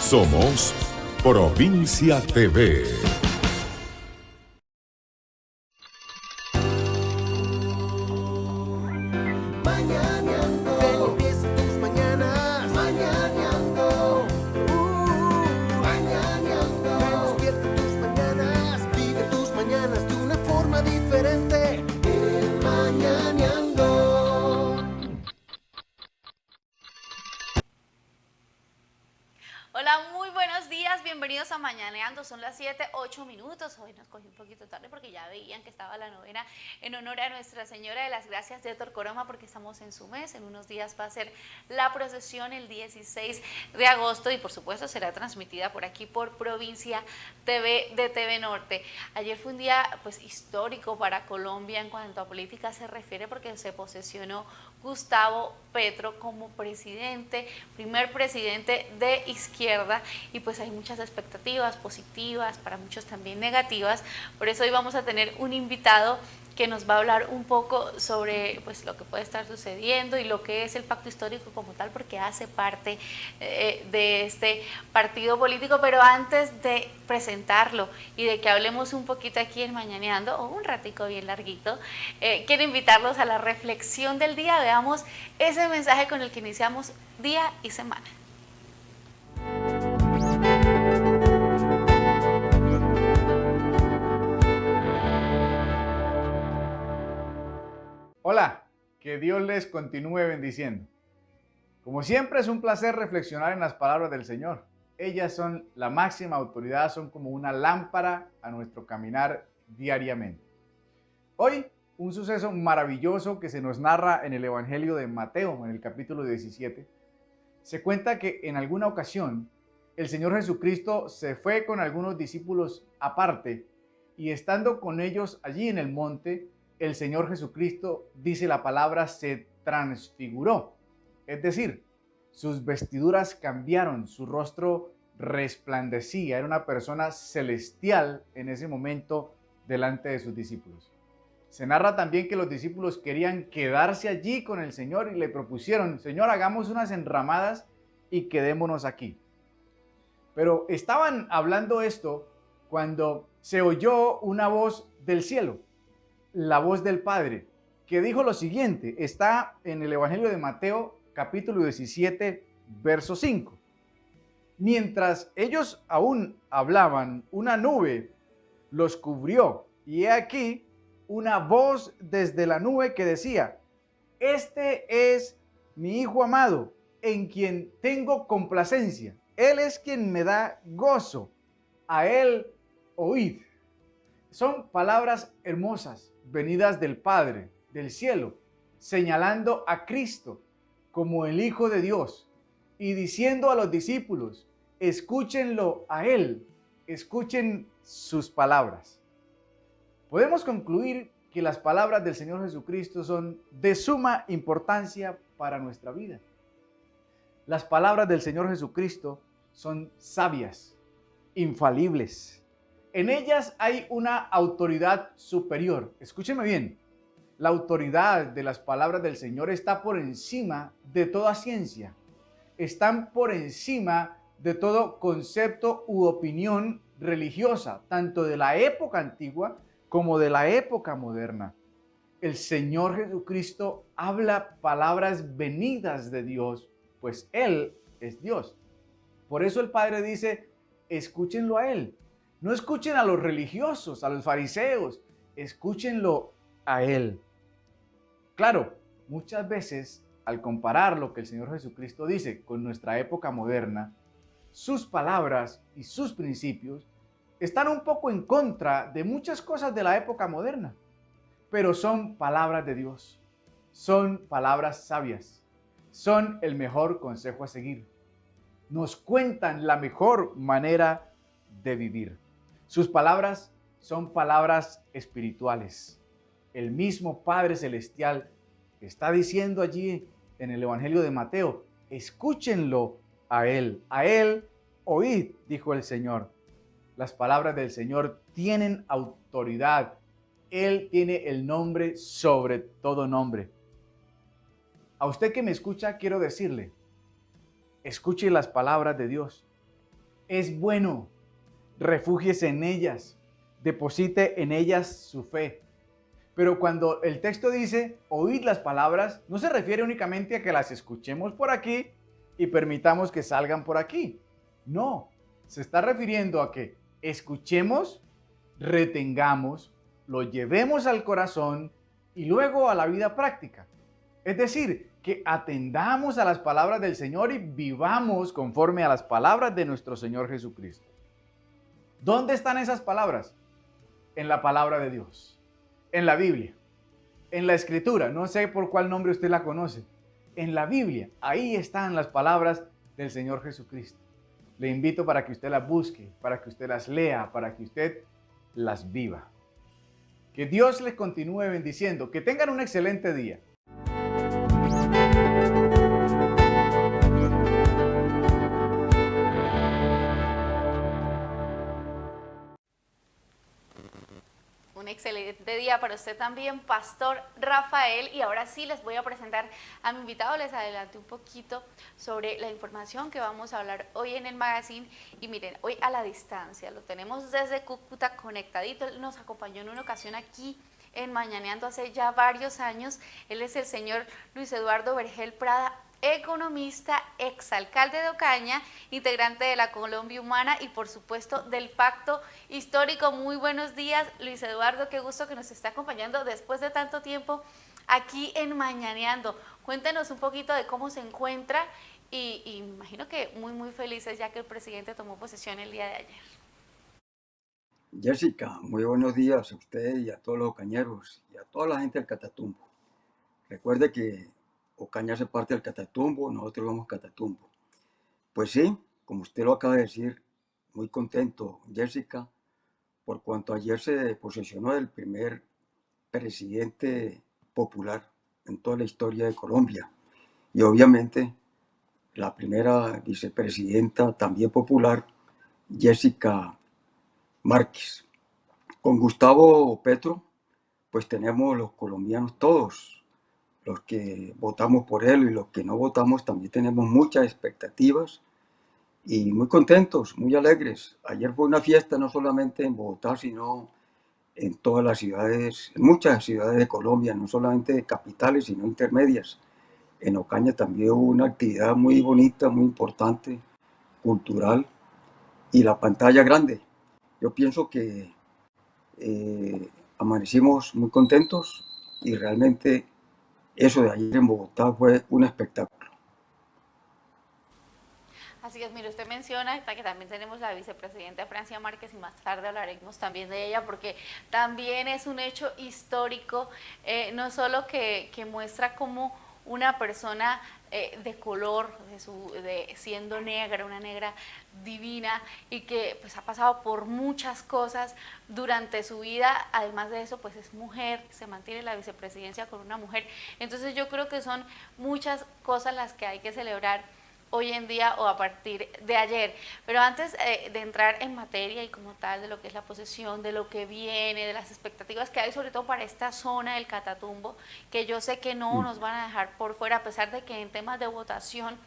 Somos Provincia TV. Mañaneando, empieza tus mañanas. Mañaneando, mañaneando. Despierta tus mañanas, vive tus mañanas de una forma diferente. El Mañaneando. Hola, muy buenos días, bienvenidos a Mañaneando, son las 7:08. Hoy nos cogí un poquito tarde porque ya veían que estaba la novena en honor a Nuestra Señora de las Gracias de Torcoroma, porque estamos en su mes. En unos días va a ser la procesión el 16 de agosto y por supuesto será transmitida por aquí por Provincia TV de TV Norte. Ayer fue un día pues histórico para Colombia en cuanto a política se refiere, porque se posesionó Gustavo Petro como presidente, primer presidente de izquierda, y pues hay muchas expectativas positivas, para muchos también negativas. Por eso hoy vamos a tener un invitado que nos va a hablar un poco sobre pues lo que puede estar sucediendo y lo que es el pacto histórico como tal, porque hace parte de este partido político. Pero antes de presentarlo y de que hablemos un poquito aquí en Mañaneando, o un ratico bien larguito, quiero invitarlos a la reflexión del día. Veamos ese mensaje con el que iniciamos día y semana. Hola, que Dios les continúe bendiciendo. Como siempre es un placer reflexionar en las palabras del Señor. Ellas son la máxima autoridad, son como una lámpara a nuestro caminar diariamente. Hoy, un suceso maravilloso que se nos narra en el Evangelio de Mateo, en el capítulo 17. Se cuenta que en alguna ocasión el Señor Jesucristo se fue con algunos discípulos aparte y estando con ellos allí en el monte, el Señor Jesucristo, dice la palabra, se transfiguró. Es decir, sus vestiduras cambiaron, su rostro resplandecía, era una persona celestial en ese momento delante de sus discípulos. Se narra también que los discípulos querían quedarse allí con el Señor y le propusieron: Señor, hagamos unas enramadas y quedémonos aquí. Pero estaban hablando esto cuando se oyó una voz del cielo, la voz del Padre, que dijo lo siguiente. Está en el Evangelio de Mateo, capítulo 17, verso 5. Mientras ellos aún hablaban, una nube los cubrió, y he aquí una voz desde la nube que decía: Este es mi Hijo amado, en quien tengo complacencia. Él es quien me da gozo. A él oíd. Son palabras hermosas, venidas del Padre, del cielo, señalando a Cristo como el Hijo de Dios y diciendo a los discípulos: escúchenlo a Él, escuchen sus palabras. Podemos concluir que las palabras del Señor Jesucristo son de suma importancia para nuestra vida. Las palabras del Señor Jesucristo son sabias, infalibles. En ellas hay una autoridad superior. Escúcheme bien, la autoridad de las palabras del Señor está por encima de toda ciencia. Están por encima de todo concepto u opinión religiosa, tanto de la época antigua como de la época moderna. El Señor Jesucristo habla palabras venidas de Dios, pues Él es Dios. Por eso el Padre dice: escúchenlo a Él. No escuchen a los religiosos, a los fariseos, escúchenlo a Él. Claro, muchas veces al comparar lo que el Señor Jesucristo dice con nuestra época moderna, sus palabras y sus principios están un poco en contra de muchas cosas de la época moderna, pero son palabras de Dios, son palabras sabias, son el mejor consejo a seguir. Nos cuentan la mejor manera de vivir. Sus palabras son palabras espirituales. El mismo Padre Celestial está diciendo allí en el Evangelio de Mateo: escúchenlo a Él oíd, dijo el Señor. Las palabras del Señor tienen autoridad. Él tiene el nombre sobre todo nombre. A usted que me escucha, quiero decirle: escuche las palabras de Dios. es bueno. Refúgiese en ellas, deposite en ellas su fe. Pero cuando el texto dice oíd las palabras, no se refiere únicamente a que las escuchemos por aquí y permitamos que salgan por aquí. No, se está refiriendo a que escuchemos, retengamos, lo llevemos al corazón y luego a la vida práctica. Es decir, que atendamos a las palabras del Señor y vivamos conforme a las palabras de nuestro Señor Jesucristo. ¿Dónde están esas palabras? En la palabra de Dios, en la Biblia, en la Escritura. No sé por cuál nombre usted la conoce. En la Biblia, ahí están las palabras del Señor Jesucristo. Le invito para que usted las busque, para que usted las lea, para que usted las viva. Que Dios les continúe bendiciendo. Que tengan un excelente día. Un excelente día para usted también, Pastor Rafael. Y ahora sí les voy a presentar a mi invitado. Les adelanté un poquito sobre la información que vamos a hablar hoy en el magazine. Y miren, hoy a la distancia, lo tenemos desde Cúcuta conectadito. Él nos acompañó en una ocasión aquí en Mañaneando hace ya varios años. Él es el señor Luis Eduardo Vergel Prada, economista, exalcalde de Ocaña, integrante de la Colombia Humana y por supuesto del Pacto Histórico. Muy buenos días, Luis Eduardo, qué gusto que nos esté acompañando después de tanto tiempo aquí en Mañaneando. Cuéntenos un poquito de cómo se encuentra y me imagino que muy felices ya que el presidente tomó posesión el día de ayer. Jessica, muy buenos días a usted y a todos los ocañeros y a toda la gente del Catatumbo. Recuerde que Ocaña hace parte del Catatumbo, nosotros somos Catatumbo. Pues sí, como usted lo acaba de decir, muy contento, Jessica, por cuanto ayer se posesionó el primer presidente popular en toda la historia de Colombia. Y obviamente la primera vicepresidenta también popular, Jessica Márquez. Con Gustavo Petro, pues tenemos los colombianos todos, los que votamos por él y los que no votamos, también tenemos muchas expectativas y muy contentos, muy alegres. Ayer fue una fiesta no solamente en Bogotá, sino en todas las ciudades, en muchas ciudades de Colombia, no solamente capitales, sino intermedias. En Ocaña también hubo una actividad muy bonita, muy importante, cultural, y la pantalla grande. Yo pienso que amanecimos muy contentos y realmente eso de ayer en Bogotá fue un espectáculo. Así es, mire, usted menciona que también tenemos la vicepresidenta Francia Márquez y más tarde hablaremos también de ella porque también es un hecho histórico, no solo que muestra cómo una persona de color, siendo negra, una negra divina y que pues ha pasado por muchas cosas durante su vida, además de eso pues es mujer, se mantiene la vicepresidencia con una mujer, entonces yo creo que son muchas cosas las que hay que celebrar hoy en día o a partir de ayer. Pero antes de entrar en materia y como tal de lo que es la posesión, de lo que viene, de las expectativas que hay sobre todo para esta zona del Catatumbo, que yo sé que no nos van a dejar por fuera, a pesar de que en temas de votación,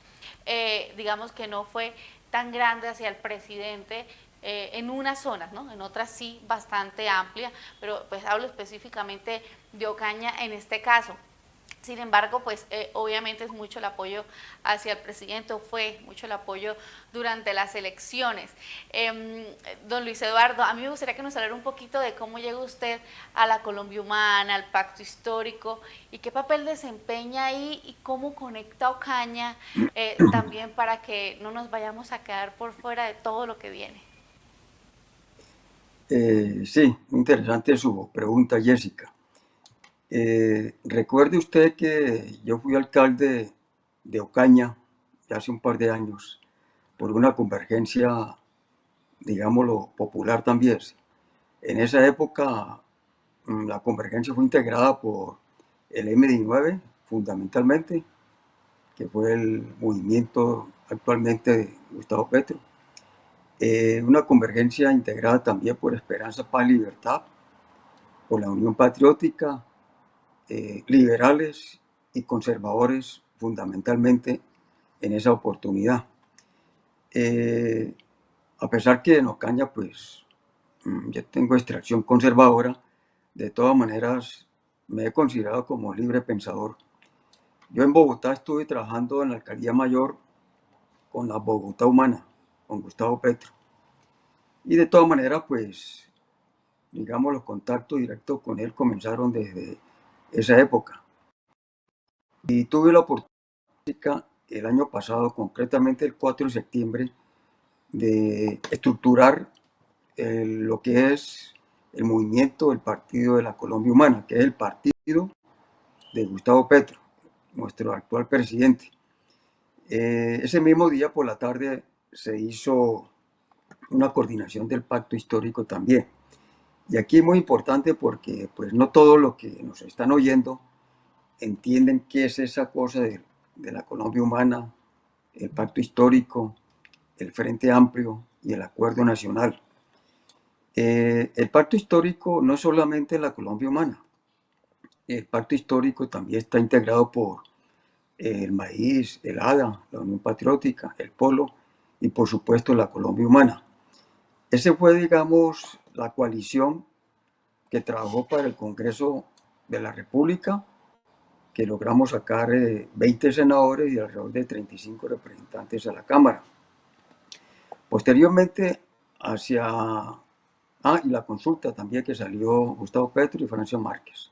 digamos que no fue tan grande hacia el presidente, en unas zonas, ¿no? En otras sí bastante amplia, pero pues hablo específicamente de Ocaña en este caso. Sin embargo, pues obviamente es mucho el apoyo hacia el presidente, fue mucho el apoyo durante las elecciones. Don Luis Eduardo, a mí me gustaría que nos hablara un poquito de cómo llega usted a la Colombia Humana, al Pacto Histórico, y qué papel desempeña ahí y cómo conecta Ocaña también para que no nos vayamos a quedar por fuera de todo lo que viene. Sí, muy interesante su pregunta, Jessica. Recuerde usted que yo fui alcalde de Ocaña hace un par de años por una convergencia, digámoslo, popular también. En esa época la convergencia fue integrada por el M19 fundamentalmente, que fue el movimiento actualmente de Gustavo Petro. Una convergencia integrada también por Esperanza, Paz y Libertad, por la Unión Patriótica, liberales y conservadores fundamentalmente en esa oportunidad. a pesar que en Ocaña, pues, yo tengo extracción conservadora, de todas maneras me he considerado como libre pensador. Yo en Bogotá estuve trabajando en la alcaldía mayor con la Bogotá Humana, con Gustavo Petro. Y de todas maneras, pues, digamos, los contactos directos con él comenzaron desde esa época. Y tuve la oportunidad el año pasado, concretamente el 4 de septiembre, de estructurar lo que es el movimiento, el Partido de la Colombia Humana, que es el partido de Gustavo Petro, nuestro actual presidente. Ese mismo día por la tarde se hizo una coordinación del pacto histórico también. Y aquí es muy importante porque pues no todos los que nos están oyendo entienden qué es esa cosa de la Colombia Humana, el pacto histórico, el Frente Amplio y el Acuerdo Nacional. El pacto histórico no es solamente la Colombia Humana. El pacto histórico también está integrado por el MAIS, el ADA, la Unión Patriótica, el Polo y por supuesto la Colombia Humana. Ese fue, digamos, la coalición que trabajó para el Congreso de la República, que logramos sacar 20 senadores y alrededor de 35 representantes a la Cámara. Posteriormente, y la consulta también que salió Gustavo Petro y Francia Márquez.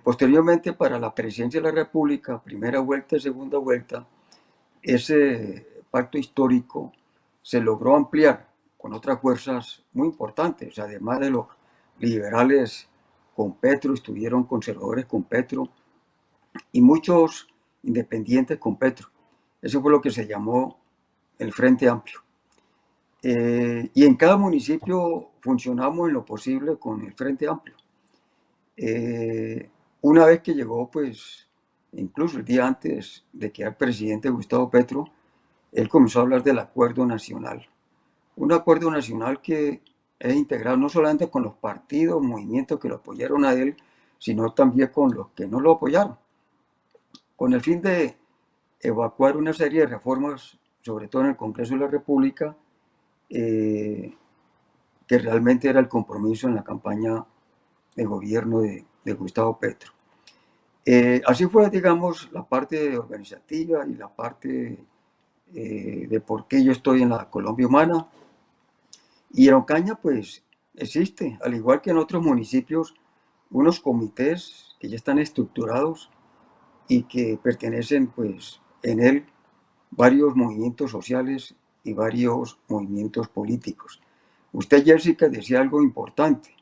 Posteriormente, para la presidencia de la República, primera vuelta y segunda vuelta, ese pacto histórico se logró ampliar con otras fuerzas muy importantes. Además de los liberales con Petro, estuvieron conservadores con Petro y muchos independientes con Petro. Eso fue lo que se llamó el Frente Amplio. Y en cada municipio funcionamos en lo posible con el Frente Amplio. Una vez que llegó, pues, incluso el día antes de quedar presidente Gustavo Petro, él comenzó a hablar del Acuerdo Nacional. Un acuerdo nacional que es integrado no solamente con los partidos, movimientos que lo apoyaron a él, sino también con los que no lo apoyaron, con el fin de evacuar una serie de reformas, sobre todo en el Congreso de la República, que realmente era el compromiso en la campaña de gobierno de Gustavo Petro. Así fue, digamos, la parte organizativa y la parte de por qué yo estoy en la Colombia Humana. Y en Ocaña, pues, existe, al igual que en otros municipios, unos comités que ya están estructurados y que pertenecen, pues, en él varios movimientos sociales y varios movimientos políticos. Usted, Jessica, decía algo importante.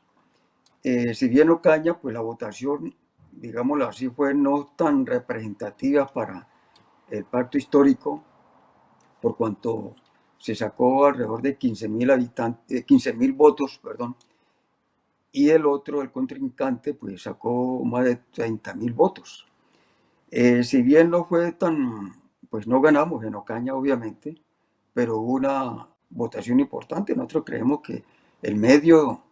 Si bien Ocaña, pues la votación, digámoslo así, fue no tan representativa para el pacto histórico, por cuanto se sacó alrededor de 15.000 votos, y el otro, el contrincante, pues sacó más de 30.000 votos. Si bien no fue pues no ganamos en Ocaña, obviamente, pero hubo una votación importante. Nosotros creemos que en medio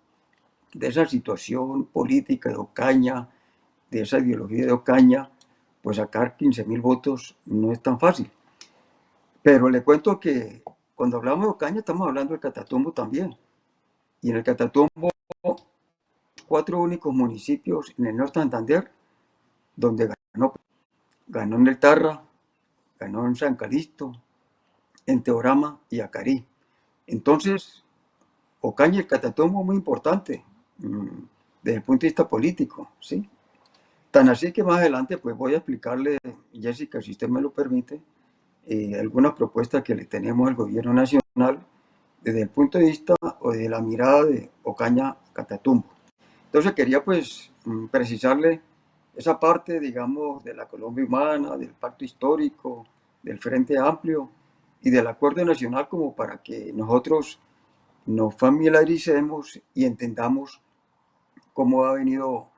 de esa situación política de Ocaña, de esa ideología de Ocaña, pues sacar 15.000 votos no es tan fácil. Pero le cuento que cuando hablamos de Ocaña estamos hablando del Catatumbo también. Y en el Catatumbo, 4 únicos municipios en el norte de Santander, donde ganó en el Tarra, ganó en San Calixto, en Teorama y Acarí. Entonces, Ocaña y el Catatumbo muy importante desde el punto de vista político, ¿sí? Tan así que más adelante pues voy a explicarle, Jessica, si usted me lo permite, algunas propuestas que le tenemos al gobierno nacional desde el punto de vista o de la mirada de Ocaña-Catatumbo. Entonces quería pues precisarle esa parte, digamos, de la Colombia Humana, del pacto histórico, del Frente Amplio y del Acuerdo Nacional, como para que nosotros nos familiaricemos y entendamos cómo ha venido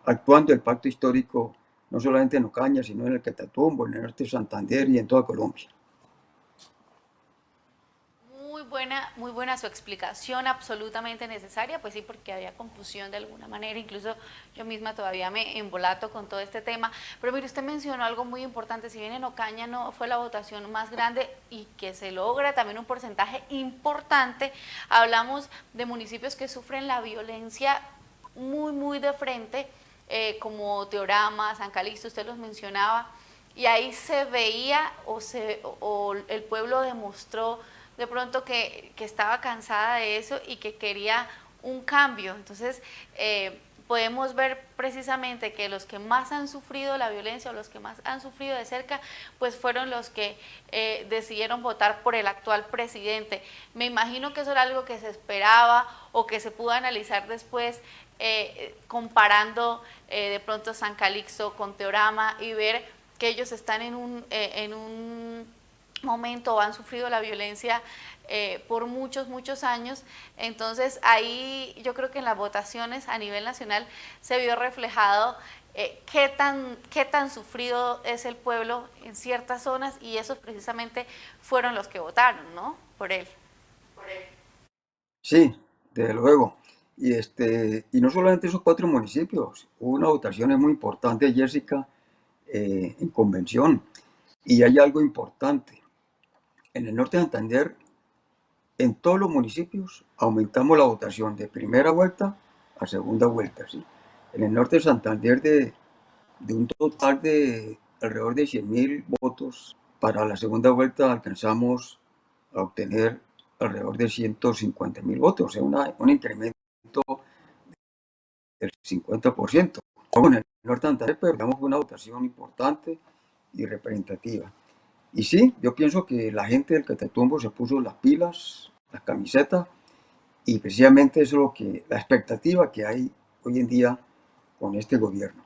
actuando el pacto histórico, no solamente en Ocaña, sino en el Catatumbo, en el norte de Santander y en toda Colombia. muy buena su explicación, absolutamente necesaria, pues sí, porque había confusión de alguna manera, incluso yo misma todavía me embolato con todo este tema. Pero mire, usted mencionó algo muy importante, si bien en Ocaña no fue la votación más grande y que se logra también un porcentaje importante, hablamos de municipios que sufren la violencia muy de frente, como Teorama, San Calixto, usted los mencionaba, y ahí se veía o el pueblo demostró de pronto que estaba cansada de eso y que quería un cambio. Entonces, podemos ver precisamente que los que más han sufrido la violencia o los que más han sufrido de cerca, pues fueron los que decidieron votar por el actual presidente. Me imagino que eso era algo que se esperaba o que se pudo analizar después, comparando de pronto San Calixto con Teorama y ver que ellos están en un momento o han sufrido la violencia por muchos años. Entonces ahí yo creo que en las votaciones a nivel nacional se vio reflejado qué tan sufrido es el pueblo en ciertas zonas, y esos precisamente fueron los que votaron, ¿no? Por él. Sí, desde luego. Y no solamente esos 4 municipios, hubo una votación muy importante, Jessica, en convención. Y hay algo importante. En el norte de Santander, en todos los municipios, aumentamos la votación de primera vuelta a segunda vuelta, ¿sí? En el norte de Santander, de un total de alrededor de 100.000 votos, para la segunda vuelta alcanzamos a obtener alrededor de 150.000 votos, o sea, un incremento del 50%. En el norte de Santander, pero digamos una votación importante y representativa. Y sí, yo pienso que la gente del Catatumbo se puso las pilas, las camisetas, y precisamente eso es lo que, la expectativa que hay hoy en día con este gobierno.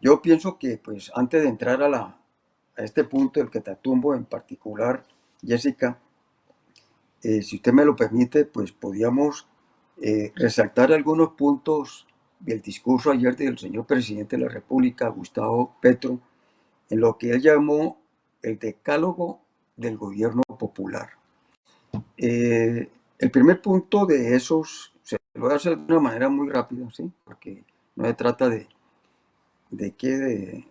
Yo pienso que, pues, antes de entrar a este punto del Catatumbo en particular, Jessica, si usted me lo permite, pues podríamos resaltar algunos puntos del discurso ayer del señor presidente de la República, Gustavo Petro, en lo que él llamó el decálogo del gobierno popular. El primer punto de esos, se lo voy a hacer de una manera muy rápida, ¿sí? Porque no se trata de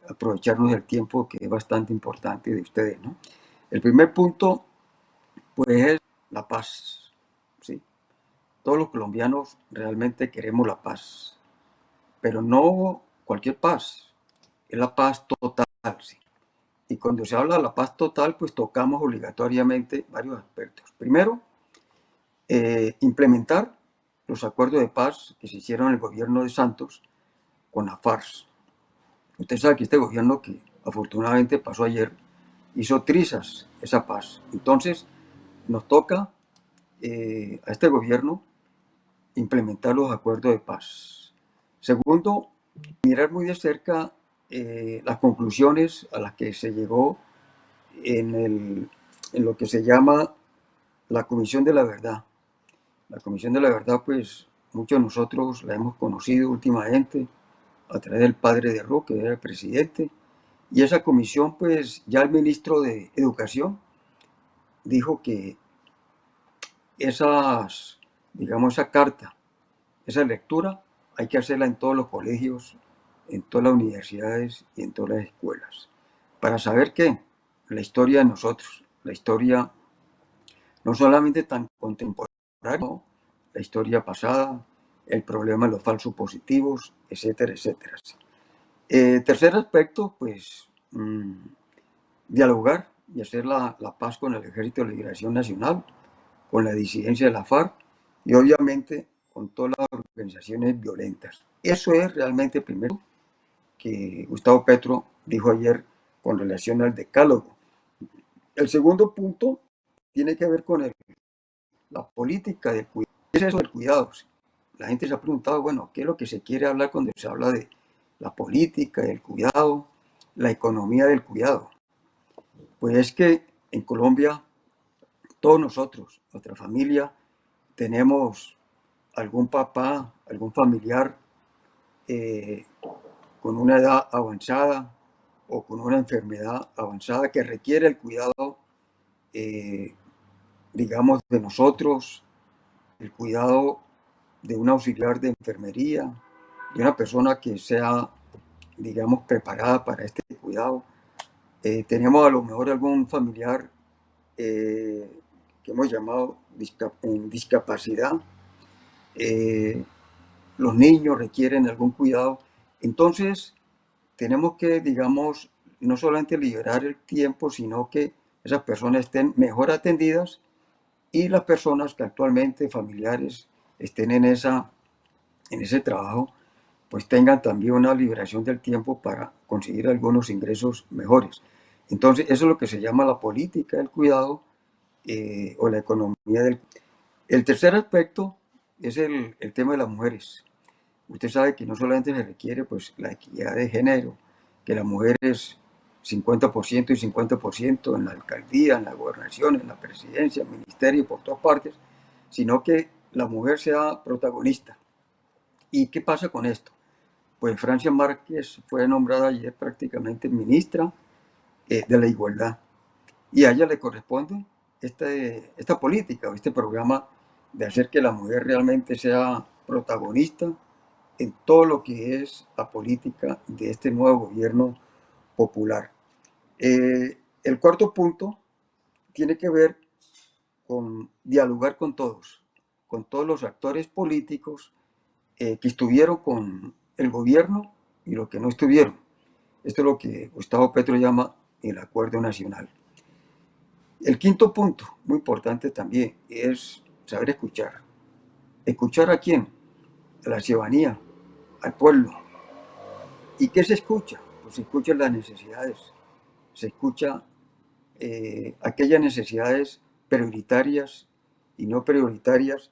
aprovecharnos del tiempo, que es bastante importante, de ustedes, ¿no? El primer punto, pues, es la paz, ¿sí? Todos los colombianos realmente queremos la paz, pero no cualquier paz, es la paz total, ¿sí? Y cuando se habla de la paz total, pues tocamos obligatoriamente varios aspectos. Primero, implementar los acuerdos de paz que se hicieron en el gobierno de Santos con la FARC. Usted sabe que este gobierno, que afortunadamente pasó ayer, hizo trizas esa paz. Entonces, nos toca a este gobierno implementar los acuerdos de paz. Segundo, mirar muy de cerca las conclusiones a las que se llegó en lo que se llama la Comisión de la Verdad. La Comisión de la Verdad, pues muchos de nosotros la hemos conocido últimamente a través del padre de Roque, que era el presidente, y esa comisión, pues ya el ministro de Educación dijo que esa carta, esa lectura, hay que hacerla en todos los colegios, en todas las universidades y en todas las escuelas, para saber que la historia de nosotros, la historia no solamente tan contemporánea, la historia pasada, el problema de los falsos positivos, etcétera, etcétera. Tercer aspecto, pues, dialogar y hacer la paz con el Ejército de Liberación Nacional, con la disidencia de la FARC y obviamente con todas las organizaciones violentas. Eso es realmente primero que Gustavo Petro dijo ayer con relación al decálogo. El segundo punto tiene que ver con la política del cuidado. ¿Qué es eso del cuidado? La gente se ha preguntado, bueno, ¿qué es lo que se quiere hablar cuando se habla de la política del cuidado, la economía del cuidado? Pues es que en Colombia, todos nosotros, nuestra familia, tenemos algún papá, algún familiar con una edad avanzada o con una enfermedad avanzada que requiere el cuidado, digamos, de nosotros, el cuidado de un auxiliar de enfermería, de una persona que sea, digamos, preparada para este cuidado. Tenemos a lo mejor algún familiar que hemos llamado en discapacidad. Los niños requieren algún cuidado. Entonces, tenemos que, digamos, no solamente liberar el tiempo, sino que esas personas estén mejor atendidas y las personas que actualmente, familiares, estén en ese trabajo, pues tengan también una liberación del tiempo para conseguir algunos ingresos mejores. Entonces, eso es lo que se llama la política del cuidado o la economía del cuidado. El tercer aspecto es el tema de las mujeres. Usted sabe que no solamente se requiere pues, la equidad de género, que la mujer es 50% y 50% en la alcaldía, en la gobernación, en la presidencia, en el ministerio y por todas partes, sino que la mujer sea protagonista. ¿Y qué pasa con esto? Pues Francia Márquez fue nombrada ayer prácticamente ministra de la igualdad y a ella le corresponde esta política o este programa de hacer que la mujer realmente sea protagonista en todo lo que es la política de este nuevo gobierno popular. El cuarto punto tiene que ver con dialogar con todos los actores políticos que estuvieron con el gobierno y los que no estuvieron. Esto es lo que Gustavo Petro llama el acuerdo nacional. El quinto punto, muy importante también, es saber escuchar. ¿Escuchar a quién? A la ciudadanía, al pueblo. ¿Y qué se escucha? Pues se escuchan las necesidades. Se escucha aquellas necesidades prioritarias y no prioritarias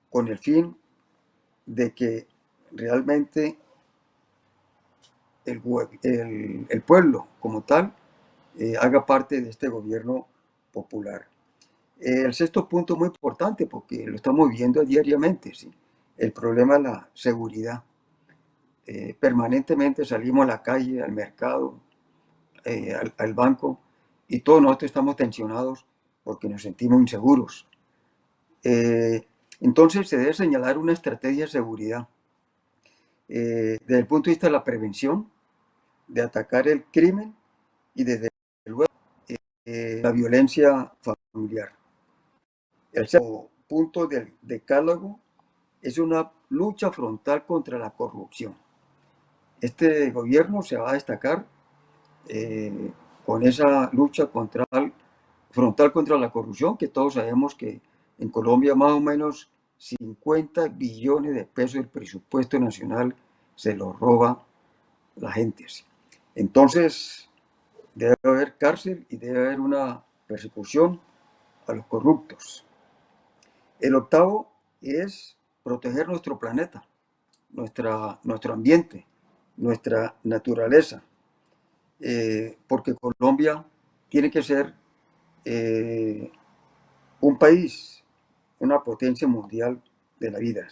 con el fin de que realmente el pueblo como tal haga parte de este gobierno popular. El sexto punto muy importante porque lo estamos viendo diariamente, ¿sí? El problema de la seguridad. Permanentemente salimos a la calle, al mercado, al banco y todos nosotros estamos tensionados porque nos sentimos inseguros. Entonces se debe señalar una estrategia de seguridad desde el punto de vista de la prevención, de atacar el crimen y desde luego la violencia familiar. El segundo punto del decálogo es una lucha frontal contra la corrupción. Este gobierno se va a destacar con esa lucha frontal contra la corrupción, que todos sabemos que en Colombia más o menos 50 billones de pesos del presupuesto nacional se los roba la gente. Entonces, debe haber cárcel y debe haber una persecución a los corruptos. El octavo es proteger nuestro planeta, nuestro ambiente, nuestra naturaleza, porque Colombia tiene que ser un país, una potencia mundial de la vida.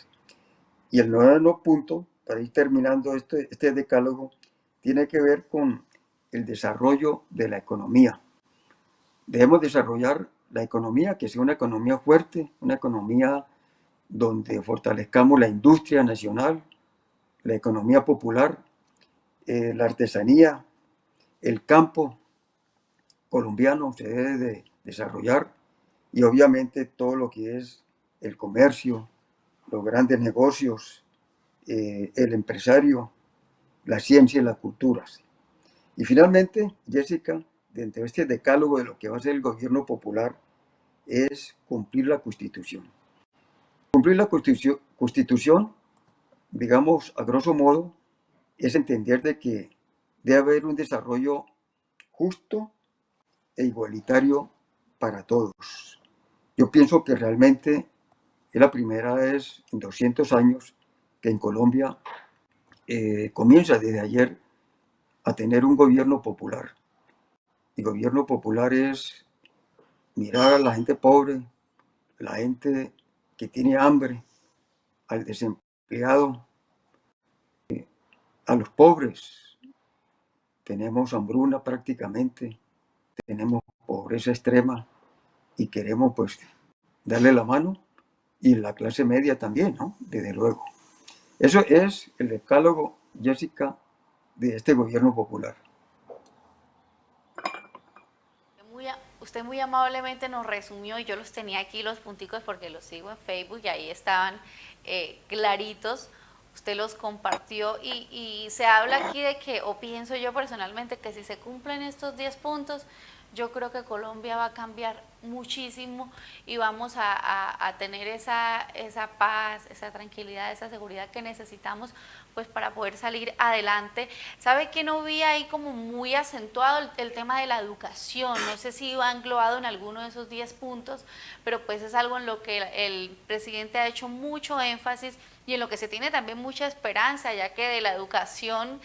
Y el noveno punto, para ir terminando este decálogo, tiene que ver con el desarrollo de la economía. Debemos desarrollar la economía, que sea una economía fuerte, una economía donde fortalezcamos la industria nacional, la economía popular, la artesanía, el campo colombiano se debe de desarrollar y obviamente todo lo que es el comercio, los grandes negocios, el empresario, la ciencia y las culturas. Y finalmente, Jessica, dentro de este decálogo de lo que va a ser el gobierno popular, es cumplir la Constitución. Cumplir la Constitución, digamos, a grosso modo, es entender de que debe haber un desarrollo justo e igualitario para todos. Yo pienso que realmente es la primera vez en 200 años que en Colombia comienza desde ayer a tener un gobierno popular. El gobierno popular es mirar a la gente pobre, la gente que tiene hambre, al desempleado, a los pobres. Tenemos hambruna prácticamente, tenemos pobreza extrema y queremos pues darle la mano y la clase media también, ¿no? Desde luego. Eso es el decálogo, Jessica, de este gobierno popular. Usted muy amablemente nos resumió, y yo los tenía aquí los punticos porque los sigo en Facebook y ahí estaban claritos. Usted los compartió y se habla aquí de que, o pienso yo personalmente, que si se cumplen estos 10 puntos, yo creo que Colombia va a cambiar muchísimo y vamos a tener esa paz, esa tranquilidad, esa seguridad que necesitamos pues para poder salir adelante. ¿Sabe que no vi ahí como muy acentuado el tema de la educación? No sé si va englobado en alguno de esos 10 puntos, pero pues es algo en lo que el presidente ha hecho mucho énfasis y en lo que se tiene también mucha esperanza, ya que de la educación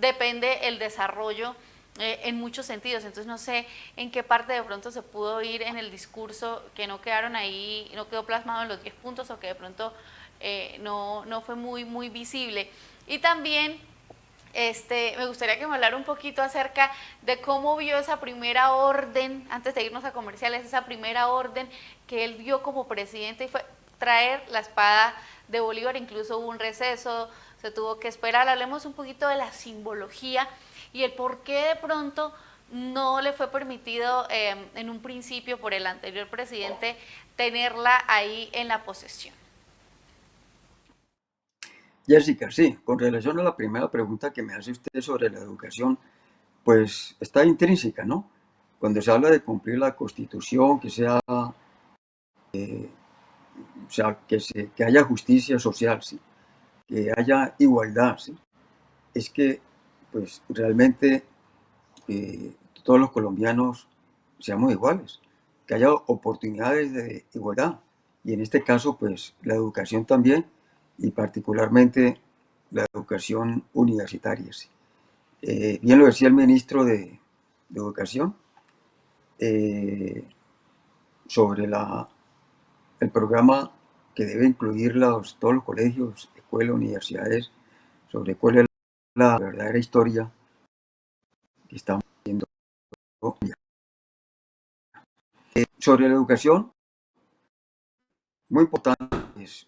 depende el desarrollo en muchos sentidos. Entonces no sé en qué parte de pronto se pudo oír en el discurso que no quedaron ahí, no quedó plasmado en los 10 puntos o que de pronto no fue muy visible. Y también me gustaría que me hablara un poquito acerca de cómo vio esa primera orden, antes de irnos a comerciales, esa primera orden que él dio como presidente, y fue traer la espada de Bolívar. Incluso hubo un receso, se tuvo que esperar. Hablemos un poquito de la simbología y el por qué de pronto no le fue permitido en un principio por el anterior presidente tenerla ahí en la posesión. Jessica, sí, con relación a la primera pregunta que me hace usted sobre la educación, pues está intrínseca, ¿no? Cuando se habla de cumplir la Constitución, que haya justicia social, ¿sí? Que haya igualdad, ¿sí? Es que pues realmente todos los colombianos seamos iguales, que haya oportunidades de igualdad, y en este caso pues la educación también, y particularmente la educación universitaria. ¿Sí? Bien lo decía el ministro de Educación sobre el programa que debe incluir todos los colegios, escuelas, universidades, sobre cuál es la verdadera historia que estamos viendo. Sobre la educación, muy importante es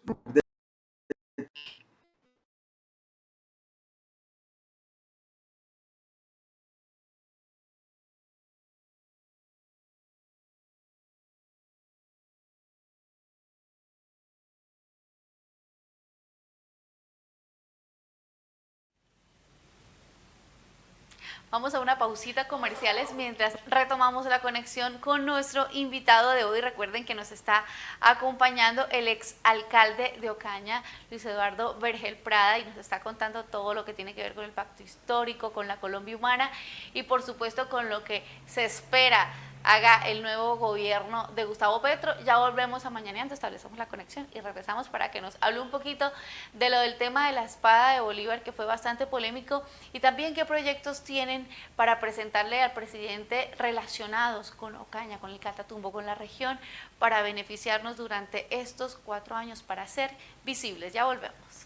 Vamos a una pausita comerciales mientras retomamos la conexión con nuestro invitado de hoy. Recuerden que nos está acompañando el exalcalde de Ocaña, Luis Eduardo Vergel Prada, y nos está contando todo lo que tiene que ver con el pacto histórico, con la Colombia humana y por supuesto con lo que se espera haga el nuevo gobierno de Gustavo Petro. Ya volvemos a Mañaneando, establecemos la conexión y regresamos para que nos hable un poquito de lo del tema de la espada de Bolívar, que fue bastante polémico, y también qué proyectos tienen para presentarle al presidente relacionados con Ocaña, con el Catatumbo, con la región, para beneficiarnos durante estos 4 años, para ser visibles. Ya volvemos.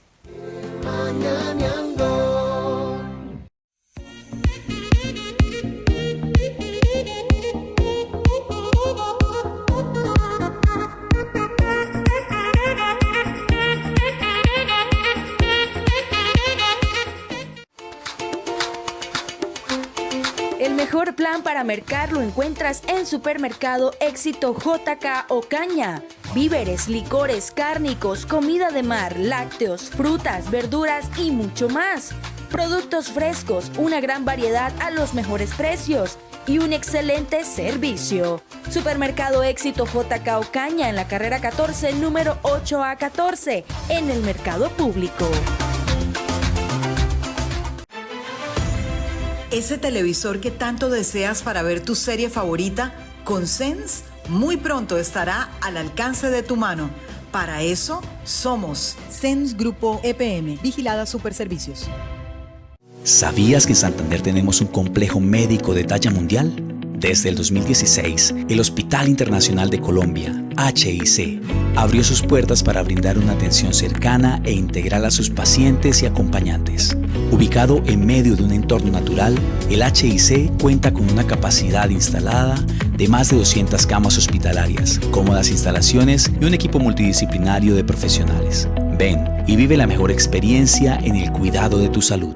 Mañaneando. El mejor plan para mercar lo encuentras en Supermercado Éxito JK Ocaña. Víveres, licores, cárnicos, comida de mar, lácteos, frutas, verduras y mucho más. Productos frescos, una gran variedad a los mejores precios y un excelente servicio. Supermercado Éxito JK Ocaña en la carrera 14, número 8A14, en el mercado público. Ese televisor que tanto deseas para ver tu serie favorita, con Sense, muy pronto estará al alcance de tu mano. Para eso, somos Sense Grupo EPM, Vigilada Superservicios. ¿Sabías que en Santander tenemos un complejo médico de talla mundial? Desde el 2016, el Hospital Internacional de Colombia, HIC, abrió sus puertas para brindar una atención cercana e integral a sus pacientes y acompañantes. Ubicado en medio de un entorno natural, el HIC cuenta con una capacidad instalada de más de 200 camas hospitalarias, cómodas instalaciones y un equipo multidisciplinario de profesionales. Ven y vive la mejor experiencia en el cuidado de tu salud.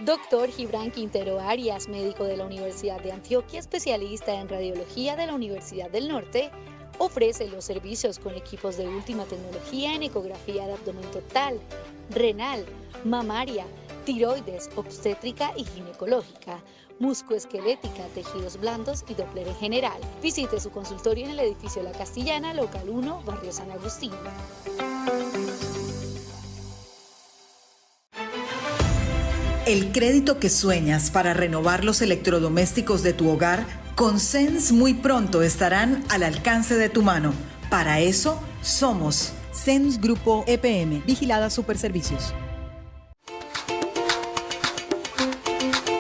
Doctor Gibran Quintero Arias, médico de la Universidad de Antioquia, especialista en radiología de la Universidad del Norte, ofrece los servicios con equipos de última tecnología en ecografía de abdomen total, renal, mamaria, tiroides, obstétrica y ginecológica, musculoesquelética, tejidos blandos y Doppler en general. Visite su consultorio en el edificio La Castellana, local 1, barrio San Agustín. El crédito que sueñas para renovar los electrodomésticos de tu hogar, con Sens muy pronto estarán al alcance de tu mano. Para eso somos Sens Grupo EPM, Vigilada Superservicios.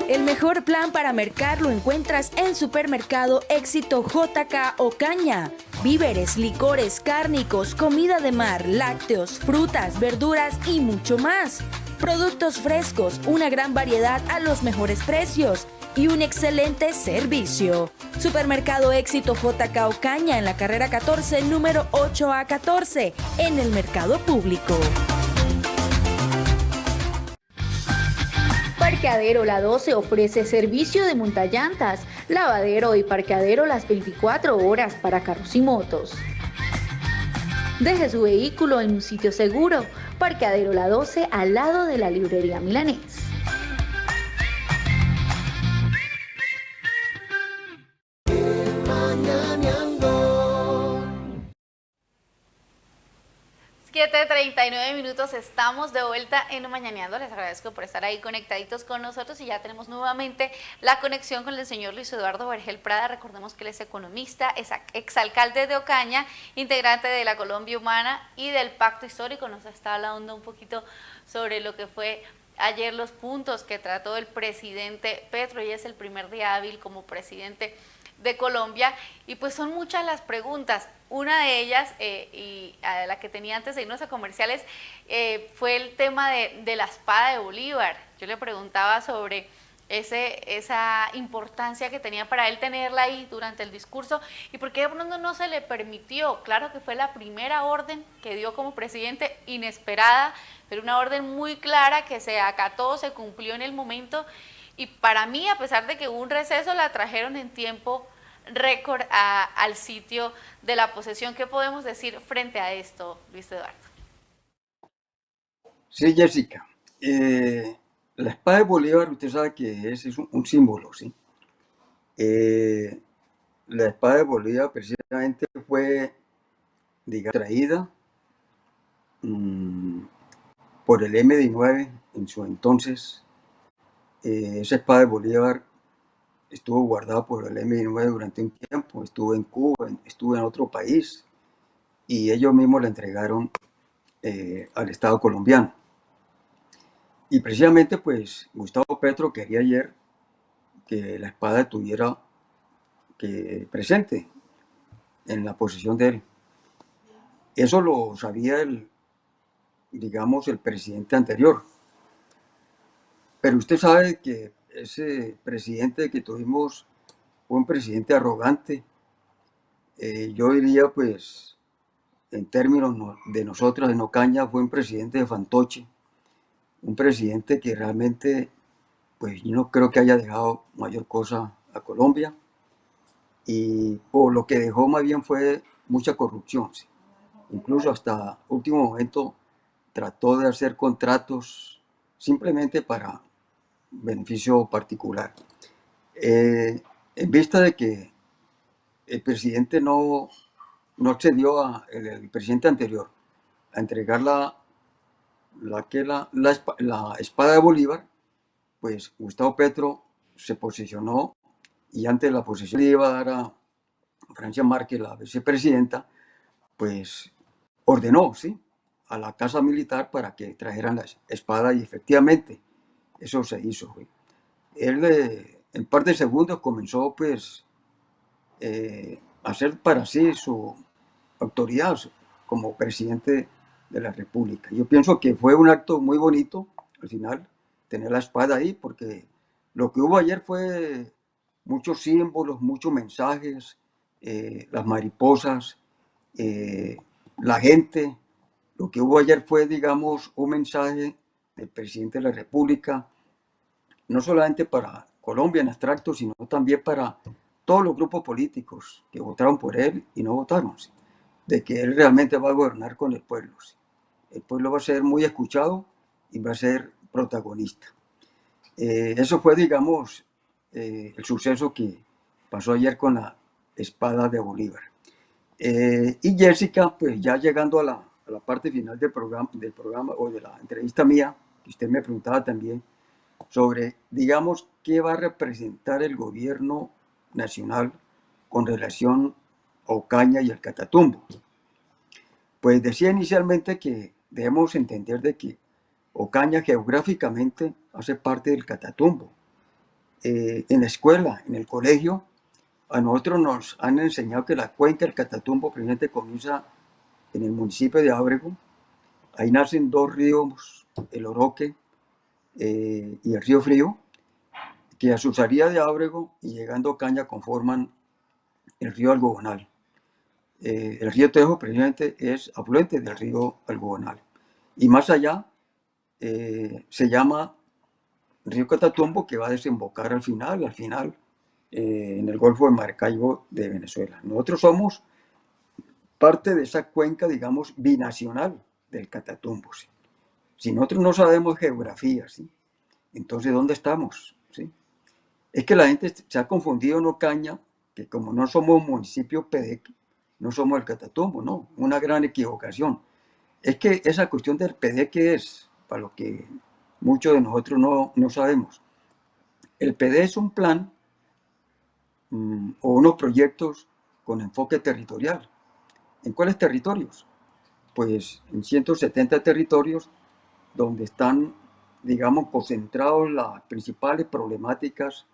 El mejor plan para mercar lo encuentras en Supermercado Éxito JK Ocaña. Víveres, licores, cárnicos, comida de mar, lácteos, frutas, verduras y mucho más. Productos frescos, una gran variedad a los mejores precios y un excelente servicio. Supermercado Éxito JK Ocaña en la carrera 14, número 8A14, en el mercado público. Parqueadero La 12 ofrece servicio de montallantas, lavadero y parqueadero las 24 horas para carros y motos. Deje su vehículo en un sitio seguro. Parqueadero La 12 al lado de la librería Milanés. Mañaneando. 7:39 estamos de vuelta en Mañaneando. Les agradezco por estar ahí conectaditos con nosotros y ya tenemos nuevamente la conexión con el señor Luis Eduardo Vergel Prada. Recordemos que él es economista, es exalcalde de Ocaña, integrante de la Colombia Humana y del Pacto Histórico. Nos está hablando un poquito sobre lo que fue ayer los puntos que trató el presidente Petro, y es el primer día hábil como presidente de Colombia, y pues son muchas las preguntas. Una de ellas, y a la que tenía antes de irnos a comerciales, fue el tema de la espada de Bolívar. Yo le preguntaba sobre esa importancia que tenía para él tenerla ahí durante el discurso, y por qué de pronto no se le permitió. Claro que fue la primera orden que dio como presidente, inesperada, pero una orden muy clara que se acató, se cumplió en el momento, y para mí, a pesar de que hubo un receso, la trajeron en tiempo récord al sitio de la posesión. ¿Qué podemos decir frente a esto, Luis Eduardo? Sí, Jessica. La espada de Bolívar, usted sabe que es un símbolo, ¿sí? La espada de Bolívar precisamente fue, digamos, traída por el M-19 en su entonces. Esa espada de Bolívar estuvo guardada por el M-19 durante un tiempo, estuvo en Cuba, estuvo en otro país, y ellos mismos la entregaron al Estado colombiano. Y precisamente pues Gustavo Petro quería ayer que la espada estuviera presente en la posesión de él. Eso lo sabía el presidente anterior. Pero usted sabe que ese presidente que tuvimos fue un presidente arrogante. Yo diría, pues, en términos de nosotras en Ocaña, fue un presidente de fantoche, un presidente que realmente, pues, yo no creo que haya dejado mayor cosa a Colombia, y por lo que dejó más bien fue mucha corrupción, ¿sí? Incluso hasta último momento trató de hacer contratos simplemente para beneficio particular. En vista de que el presidente no accedió el presidente anterior a entregar la espada de Bolívar, pues Gustavo Petro se posicionó, y antes de la posesión le iba a dar a Francia Márquez, la vicepresidenta, pues ordenó, ¿sí?, a la Casa Militar para que trajeran la espada, y efectivamente eso se hizo. Él en par de segundos comenzó pues a hacer para sí su autoridad como presidente de la República. Yo pienso que fue un acto muy bonito al final tener la espada ahí, porque lo que hubo ayer fue muchos símbolos, muchos mensajes, las mariposas, la gente. Lo que hubo ayer fue, digamos, un mensaje del presidente de la República, no solamente para Colombia en abstracto, sino también para todos los grupos políticos que votaron por él y no votaron, ¿sí? De que él realmente va a gobernar con el pueblo, ¿sí? El pueblo va a ser muy escuchado y va a ser protagonista. Eso fue, digamos, el suceso que pasó ayer con la espada de Bolívar. Y Jessica, pues ya llegando a la parte final del programa o de la entrevista mía, que usted me preguntaba también, sobre, digamos, qué va a representar el gobierno nacional con relación a Ocaña y al Catatumbo. Pues decía inicialmente que debemos entender de que Ocaña geográficamente hace parte del Catatumbo. En la escuela, en el colegio, a nosotros nos han enseñado que la cuenca del Catatumbo precisamente comienza en el municipio de Ábrego. Ahí nacen dos ríos, el Oroque y el Río Frío, que a su salida de Ábrego y llegando a Ocaña conforman el río Algodonal. El río Tejo precisamente es afluente del río Algodonal. Y más allá se llama río Catatumbo, que va a desembocar al final en el Golfo de Maracaibo de Venezuela. Nosotros somos parte de esa cuenca, digamos, binacional del Catatumbo, ¿sí? Si nosotros no sabemos geografía, ¿sí? Entonces, ¿dónde estamos? ¿Sí? Es que la gente se ha confundido en Ocaña, que como no somos municipio PEDEC, no somos el Catatumbo, no, una gran equivocación. Es que esa cuestión del PEDEC es, para lo que muchos de nosotros no sabemos. El PEDEC es un plan o unos proyectos con enfoque territorial. ¿En cuáles territorios? Pues en 170 territorios donde están, digamos, concentrados las principales problemáticas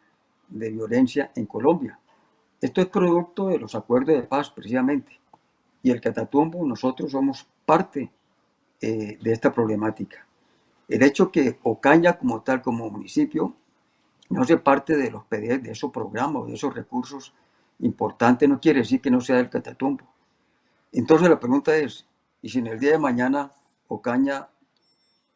de violencia en Colombia. Esto es producto de los acuerdos de paz, precisamente. Y el Catatumbo, nosotros somos parte de esta problemática. El hecho que Ocaña, como tal, como municipio, no sea parte de los PDE, de esos programas, de esos recursos importantes, no quiere decir que no sea del Catatumbo. Entonces la pregunta es, ¿y si en el día de mañana Ocaña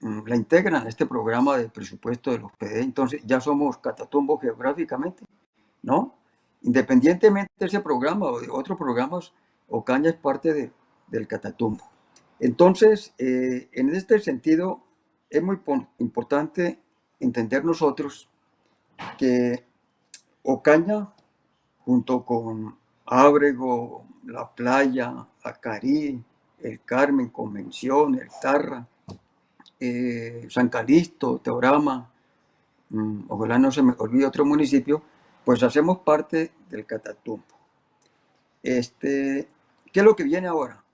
la integran a este programa de presupuesto de los PDE, entonces ya somos Catatumbo geográficamente? ¿No? Independientemente de ese programa o de otros programas, Ocaña es parte del Catatumbo. Entonces, en este sentido, es muy importante entender nosotros que Ocaña, junto con Ábrego, La Playa, Acarí, El Carmen, Convención, El Tarra, San Calixto, Teorama, ojalá no se me olvide otro municipio, pues hacemos parte del Catatumbo. ¿Qué es lo que viene ahora?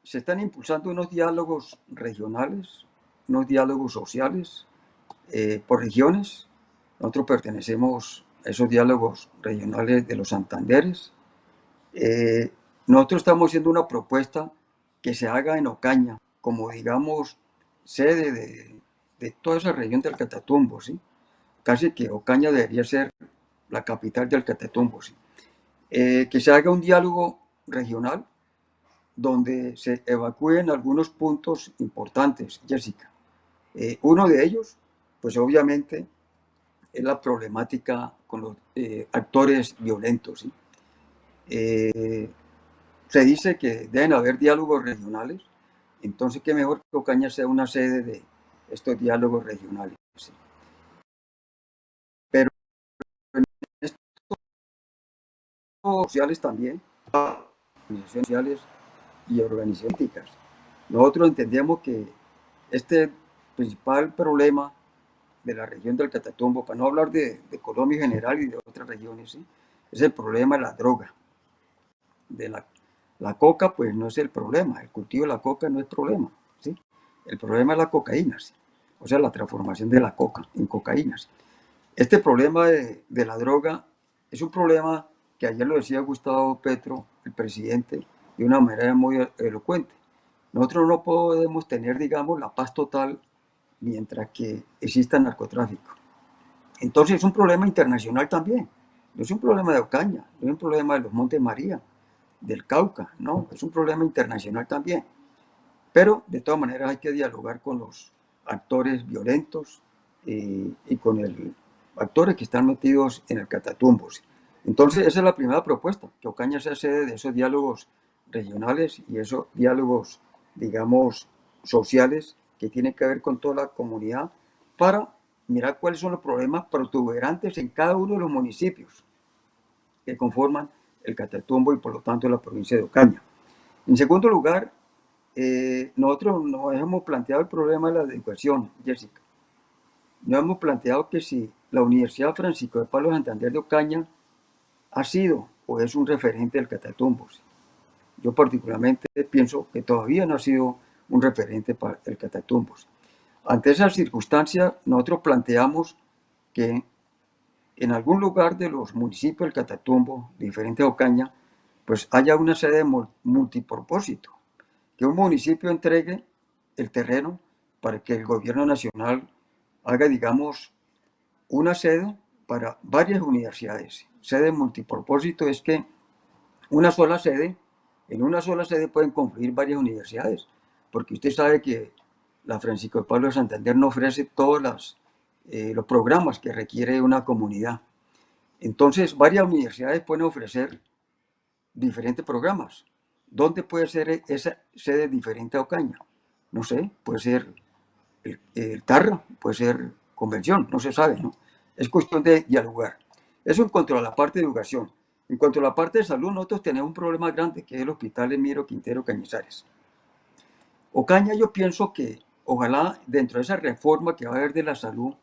Se están impulsando unos diálogos regionales, unos diálogos sociales por regiones. Nosotros pertenecemos a esos diálogos regionales de los Santanderes. Nosotros estamos haciendo una propuesta que se haga en Ocaña, como digamos, sede de toda esa región del Catatumbo, ¿sí? Casi que Ocaña debería ser la capital del Catatumbo, ¿sí? Que se haga un diálogo regional donde se evacúen algunos puntos importantes, Jessica. Uno de ellos, pues obviamente, es la problemática con los actores violentos, ¿sí? Se dice que deben haber diálogos regionales, entonces qué mejor que Ocaña sea una sede de estos diálogos regionales, ¿sí? Pero en estos sociales también, organizaciones sociales y organizaciones políticas, nosotros entendemos que este principal problema de la región del Catatumbo, para no hablar de Colombia en general y de otras regiones, ¿sí? Es el problema de la droga. De la coca, pues no es el problema, el cultivo de la coca no es problema, ¿sí? El problema es la cocaína, ¿sí? O sea, la transformación de la coca en cocaína, ¿sí? Este problema de la droga es un problema que ayer lo decía Gustavo Petro, el presidente, de una manera muy elocuente. Nosotros no podemos tener, digamos, la paz total mientras que exista narcotráfico. Entonces es un problema internacional también. No es un problema de Ocaña, no es un problema de los Montes María, del Cauca, no, es un problema internacional también. Pero de todas maneras hay que dialogar con los actores violentos y con los actores que están metidos en el Catatumbo. Entonces esa es la primera propuesta, que Ocaña sea sede de esos diálogos regionales y esos diálogos, digamos, sociales que tienen que ver con toda la comunidad para mirar cuáles son los problemas protuberantes en cada uno de los municipios que conforman el Catatumbo y por lo tanto la provincia de Ocaña. En segundo lugar, nosotros nos hemos planteado el problema de la educación, Jessica. Nos hemos planteado que si la Universidad Francisco de Pablo Santander de Ocaña ha sido o es un referente del Catatumbo. Yo particularmente pienso que todavía no ha sido un referente para el Catatumbo. Ante esa circunstancia, nosotros planteamos que en algún lugar de los municipios del Catatumbo, diferente a Ocaña, pues haya una sede multipropósito, que un municipio entregue el terreno para que el gobierno nacional haga, digamos, una sede para varias universidades. Sede multipropósito es que en una sola sede pueden confluir varias universidades, porque usted sabe que la Francisco de Pablo de Santander no ofrece todos los programas que requiere una comunidad. Entonces, varias universidades pueden ofrecer diferentes programas. ¿Dónde puede ser esa sede diferente a Ocaña? No sé, puede ser el Tarra, puede ser Convención, no se sabe, ¿no? Es cuestión de dialogar. Eso en cuanto a la parte de educación. En cuanto a la parte de salud, nosotros tenemos un problema grande, que es el Hospital Emiro Quintero Cañizares. Ocaña, yo pienso que ojalá dentro de esa reforma que va a haber de la salud,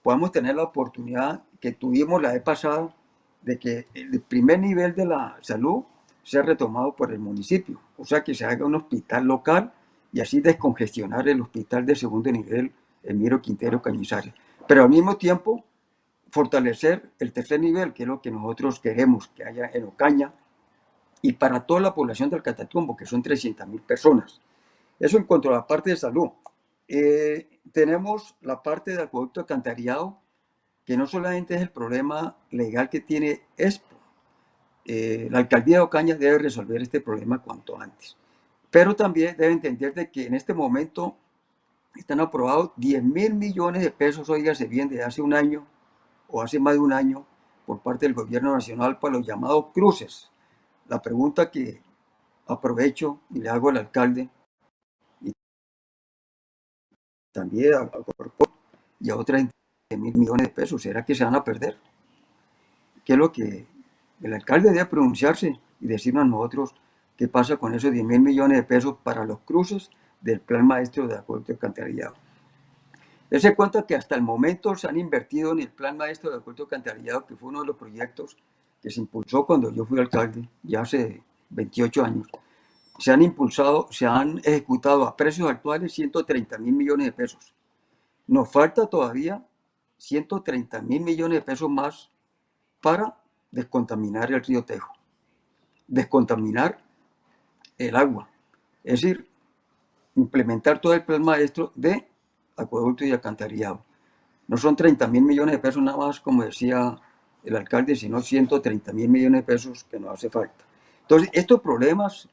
podamos tener la oportunidad que tuvimos la vez pasada de que el primer nivel de la salud sea retomado por el municipio, o sea que se haga un hospital local y así descongestionar el hospital de segundo nivel Emiro Quintero Cañizares. Pero al mismo tiempo fortalecer el tercer nivel, que es lo que nosotros queremos que haya en Ocaña y para toda la población del Catatumbo, que son 300.000 personas. Eso en cuanto a la parte de salud. Tenemos la parte de acueducto alcantarillado, que no solamente es el problema legal que tiene ESPO. La alcaldía de Ocaña debe resolver este problema cuanto antes. Pero también debe entender de que en este momento están aprobados 10.000 millones de pesos, óigase bien, de hace un año o hace más de un año por parte del gobierno nacional para los llamados cruces. La pregunta que aprovecho y le hago al alcalde y también a Corpor y a otras 10.000 millones de pesos, ¿será que se van a perder? ¿Qué es lo que el alcalde debe pronunciarse y decirnos a nosotros qué pasa con esos 10.000 millones de pesos para los cruces del Plan Maestro de Acueducto Alcantarillado? Dese cuenta que hasta el momento se han invertido en el Plan Maestro de Acueducto Alcantarillado, que fue uno de los proyectos que se impulsó cuando yo fui alcalde, ya hace 28 años. Se han ejecutado a precios actuales 130.000 millones de pesos. Nos falta todavía 130.000 millones de pesos más para descontaminar el río Tejo, descontaminar el agua, es decir, implementar todo el plan maestro de acueducto y alcantarillado. No son 30.000 millones de pesos nada más, como decía el alcalde, sino 130.000 millones de pesos que nos hace falta. Entonces, estos problemas,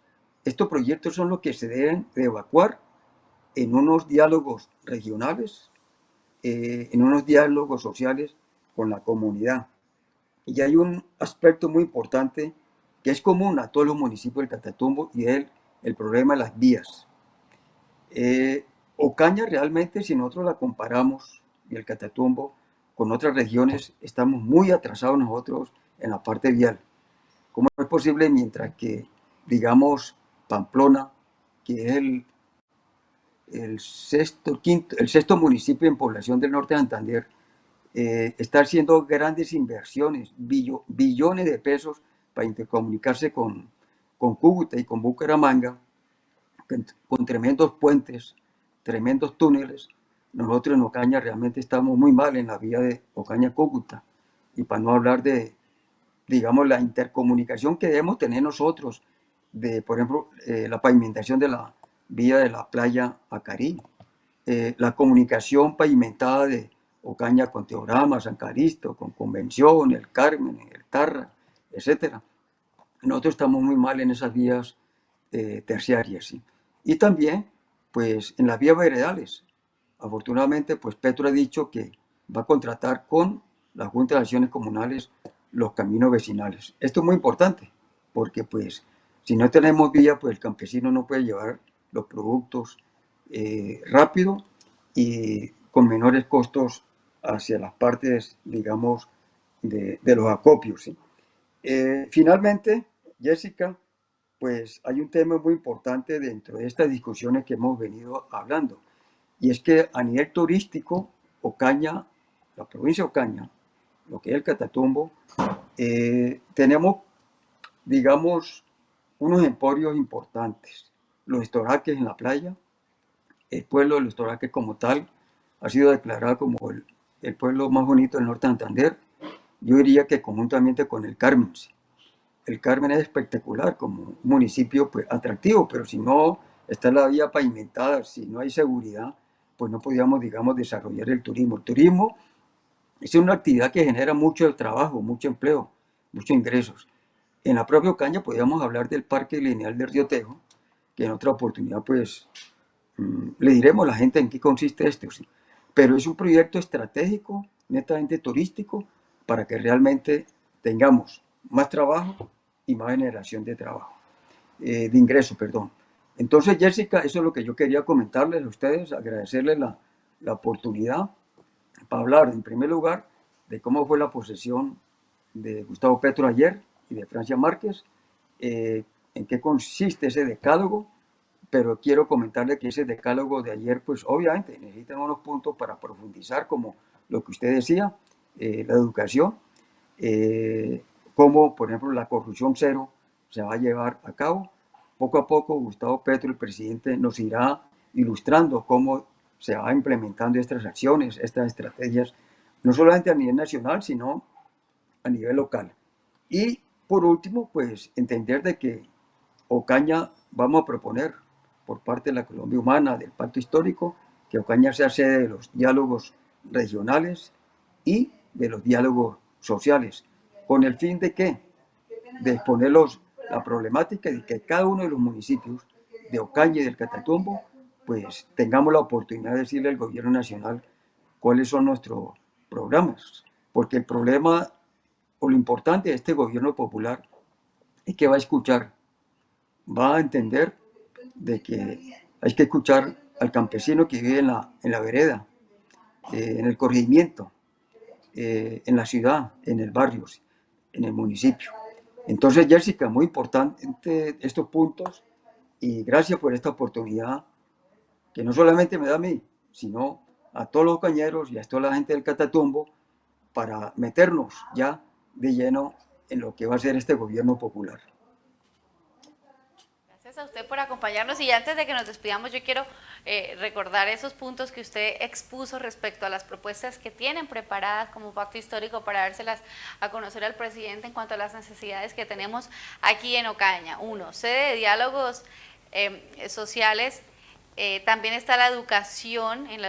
estos proyectos son los que se deben de evacuar en unos diálogos regionales, en unos diálogos sociales con la comunidad. Y hay un aspecto muy importante que es común a todos los municipios del Catatumbo y es el problema de las vías. Ocaña realmente, si nosotros la comparamos y el Catatumbo con otras regiones, estamos muy atrasados nosotros en la parte vial. ¿Cómo es posible mientras que, digamos, Pamplona, que es el sexto municipio en población del norte de Santander, está haciendo grandes inversiones, billones de pesos para intercomunicarse con Cúcuta y con Bucaramanga, con tremendos puentes, tremendos túneles? Nosotros en Ocaña realmente estamos muy mal en la vía de Ocaña-Cúcuta, y para no hablar de, digamos, la intercomunicación que debemos tener nosotros, de, por ejemplo, la pavimentación de la vía de la playa a Carí, la comunicación pavimentada de Ocaña con Teorama, San Calisto, con Convención, El Carmen, El Tarra, etc. Nosotros estamos muy mal en esas vías terciarias, ¿sí? Y también, pues, en las vías veredales. Afortunadamente, pues, Petro ha dicho que va a contratar con la Junta de Acciones Comunales los caminos vecinales. Esto es muy importante, porque, pues, si no tenemos vía, pues el campesino no puede llevar los productos rápido y con menores costos hacia las partes, digamos, de los acopios, ¿sí? Finalmente, Jessica, pues hay un tema muy importante dentro de estas discusiones que hemos venido hablando, y es que a nivel turístico, Ocaña, la provincia de Ocaña, lo que es el Catatumbo, tenemos, digamos, unos emporios importantes. Los estoraques en la playa, el pueblo de los estoraques como tal, ha sido declarado como el pueblo más bonito del norte de Santander. Yo diría que conjuntamente con el Carmen. El Carmen es espectacular como municipio, pues, atractivo, pero si no está la vía pavimentada, si no hay seguridad, pues no podíamos, digamos, desarrollar el turismo. El turismo es una actividad que genera mucho trabajo, mucho empleo, muchos ingresos. En la propia Ocaña podríamos hablar del Parque Lineal del Río Tejo, que en otra oportunidad, pues, le diremos a la gente en qué consiste esto, ¿sí? Pero es un proyecto estratégico, netamente turístico, para que realmente tengamos más trabajo y más generación de trabajo, de ingresos, perdón. Entonces, Jessica, eso es lo que yo quería comentarles a ustedes, agradecerles la oportunidad para hablar, en primer lugar, de cómo fue la posesión de Gustavo Petro ayer y de Francia Márquez, en qué consiste ese decálogo, pero quiero comentarle que ese decálogo de ayer, pues obviamente necesitan unos puntos para profundizar, como lo que usted decía, la educación, cómo, por ejemplo, la corrupción cero se va a llevar a cabo. Poco a poco, Gustavo Petro, el presidente, nos irá ilustrando cómo se va implementando estas acciones, estas estrategias, no solamente a nivel nacional, sino a nivel local. Y, por último, pues entender de que Ocaña vamos a proponer por parte de la Colombia Humana, del Pacto Histórico, que Ocaña sea sede de los diálogos regionales y de los diálogos sociales, con el fin de ¿qué? De exponer la problemática y de que cada uno de los municipios de Ocaña y del Catatumbo, pues tengamos la oportunidad de decirle al gobierno nacional cuáles son nuestros programas, porque el problema o lo importante de este gobierno popular es que va a escuchar, va a entender de que hay que escuchar al campesino que vive en la vereda, en el corregimiento, en la ciudad, en el barrio, en el municipio. Entonces, Jessica, muy importante estos puntos y gracias por esta oportunidad que no solamente me da a mí, sino a todos los cañeros y a toda la gente del Catatumbo para meternos ya de lleno en lo que va a ser este gobierno popular. Gracias a usted por acompañarnos y antes de que nos despidamos yo quiero recordar esos puntos que usted expuso respecto a las propuestas que tienen preparadas como pacto histórico para dárselas a conocer al presidente en cuanto a las necesidades que tenemos aquí en Ocaña. 1, sede de diálogos sociales. También está la educación, en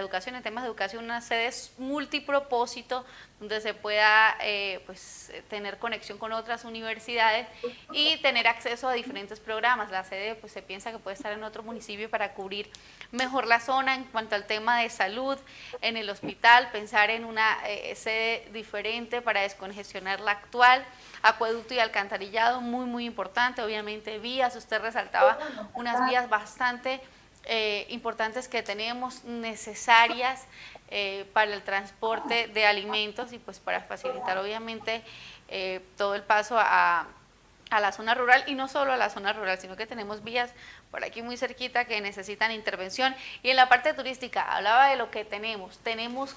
temas de educación, una sede multipropósito donde se pueda pues, tener conexión con otras universidades y tener acceso a diferentes programas. La sede pues, se piensa que puede estar en otro municipio para cubrir mejor la zona en cuanto al tema de salud, en el hospital, pensar en una sede diferente para descongestionar la actual. Acueducto y alcantarillado, muy muy importante, obviamente vías, usted resaltaba unas vías bastante importantes que tenemos, necesarias para el transporte de alimentos y pues para facilitar obviamente todo el paso a la zona rural y no solo a la zona rural, sino que tenemos vías por aquí muy cerquita que necesitan intervención. Y en la parte turística, hablaba de lo que tenemos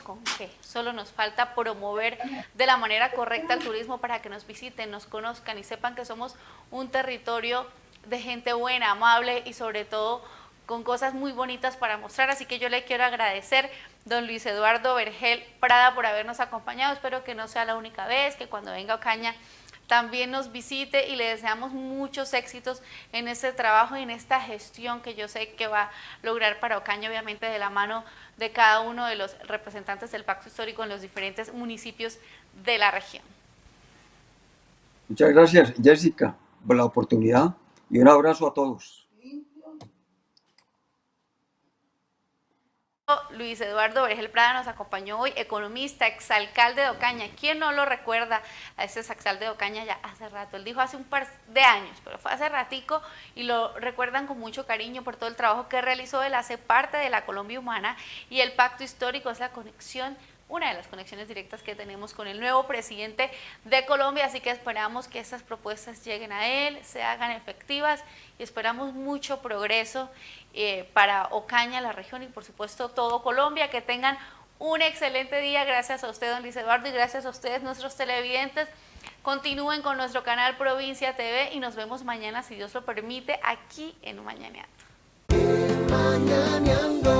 con qué, solo nos falta promover de la manera correcta el turismo para que nos visiten, nos conozcan y sepan que somos un territorio de gente buena, amable y sobre todo con cosas muy bonitas para mostrar, así que yo le quiero agradecer, don Luis Eduardo Vergel Prada, por habernos acompañado. Espero que no sea la única vez, que cuando venga a Ocaña también nos visite y le deseamos muchos éxitos en este trabajo y en esta gestión que yo sé que va a lograr para Ocaña, obviamente de la mano de cada uno de los representantes del Pacto Histórico en los diferentes municipios de la región. Muchas gracias, Jessica, por la oportunidad y un abrazo a todos. Luis Eduardo Vergel Prada nos acompañó hoy, economista, exalcalde de Ocaña. ¿Quién no lo recuerda a ese exalcalde de Ocaña ya hace rato? Él dijo hace un par de años, pero fue hace ratico y lo recuerdan con mucho cariño por todo el trabajo que realizó. Él hace parte de la Colombia Humana y el Pacto Histórico es la conexión, una de las conexiones directas que tenemos con el nuevo presidente de Colombia, así que esperamos que estas propuestas lleguen a él, se hagan efectivas y esperamos mucho progreso para Ocaña, la región y por supuesto todo Colombia. Que tengan un excelente día. Gracias a usted, don Luis Eduardo, y gracias a ustedes, nuestros televidentes. Continúen con nuestro canal Provincia TV y nos vemos mañana, si Dios lo permite, aquí en Mañaneando. Mañaneando.